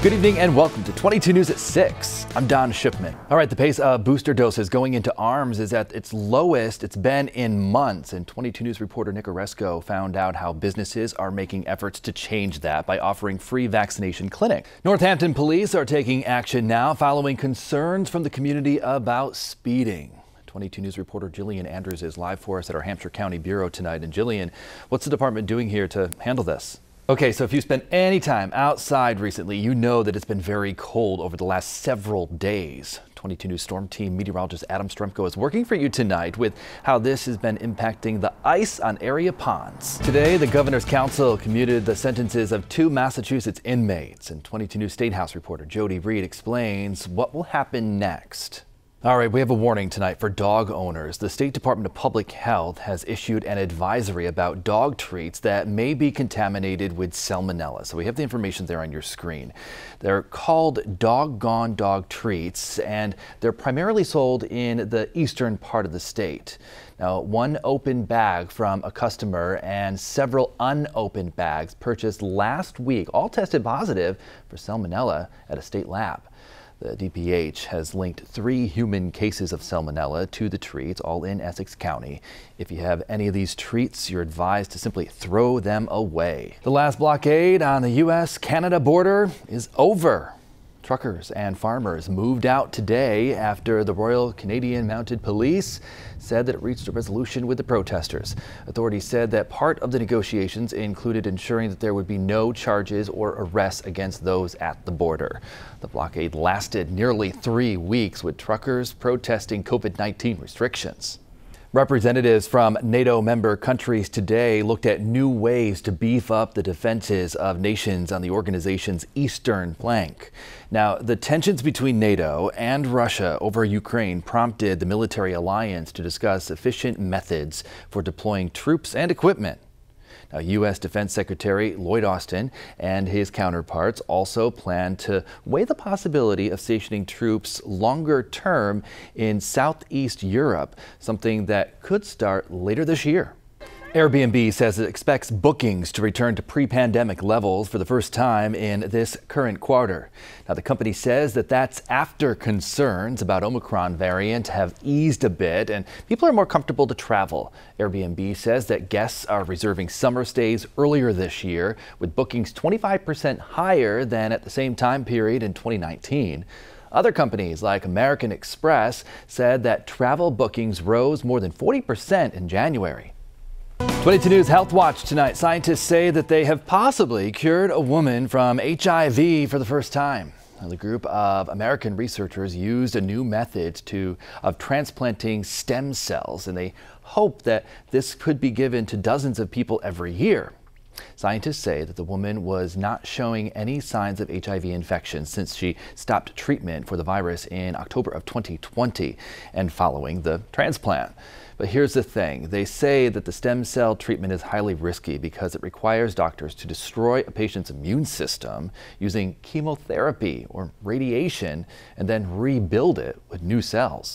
Good evening and welcome to 22 News at 6. I'm Don Shipman. All right, the pace of booster doses going into arms is at its lowest it's been in months. And 22 News reporter Nick Oresco found out how businesses are making efforts to change that by offering free vaccination clinics. Northampton police are taking action now following concerns from the community about speeding. 22 News reporter Jillian Andrews is live for us at our Hampshire County Bureau tonight. And Jillian, what's the department doing here to handle this? Okay, so if you spent any time outside recently, you know that it's been very cold over the last several days. 22 News Storm Team meteorologist Adam Stremko is working for you tonight with how this has been impacting the ice on area ponds. Today, the Governor's Council commuted the sentences of 2 Massachusetts inmates, and 22 News State House reporter Jody Reed explains what will happen next. All right, we have a warning tonight for dog owners. The State Department of Public Health has issued an advisory about dog treats that may be contaminated with salmonella. So we have the information there on your screen. They're called Doggone dog treats, and they're primarily sold in the eastern part of the state. Now, one open bag from a customer and several unopened bags purchased last week all tested positive for salmonella at a state lab. The DPH has linked 3 human cases of salmonella to the treats, all in Essex County. If you have any of these treats, you're advised to simply throw them away. The last blockade on the U.S.-Canada border is over. Truckers and farmers moved out today after the Royal Canadian Mounted Police said that it reached a resolution with the protesters. Authorities said that part of the negotiations included ensuring that there would be no charges or arrests against those at the border. The blockade lasted nearly 3 weeks, with truckers protesting COVID-19 restrictions. Representatives from NATO member countries today looked at new ways to beef up the defenses of nations on the organization's eastern flank. Now, the tensions between NATO and Russia over Ukraine prompted the military alliance to discuss efficient methods for deploying troops and equipment. Now, U.S. Defense Secretary Lloyd Austin and his counterparts also plan to weigh the possibility of stationing troops longer term in Southeast Europe, something that could start later this year. Airbnb says it expects bookings to return to pre-pandemic levels for the first time in this current quarter. Now, the company says that that's after concerns about Omicron variant have eased a bit and people are more comfortable to travel. Airbnb says that guests are reserving summer stays earlier this year, with bookings 25% higher than at the same time period in 2019. Other companies like American Express said that travel bookings rose more than 40% in January. 22 News Health Watch tonight. Scientists say that they have possibly cured a woman from HIV for the first time. The group of American researchers used a new method of transplanting stem cells, and they hope that this could be given to dozens of people every year. Scientists say that the woman was not showing any signs of HIV infection since she stopped treatment for the virus in October of 2020 and following the transplant. But here's the thing. They say that the stem cell treatment is highly risky because it requires doctors to destroy a patient's immune system using chemotherapy or radiation and then rebuild it with new cells.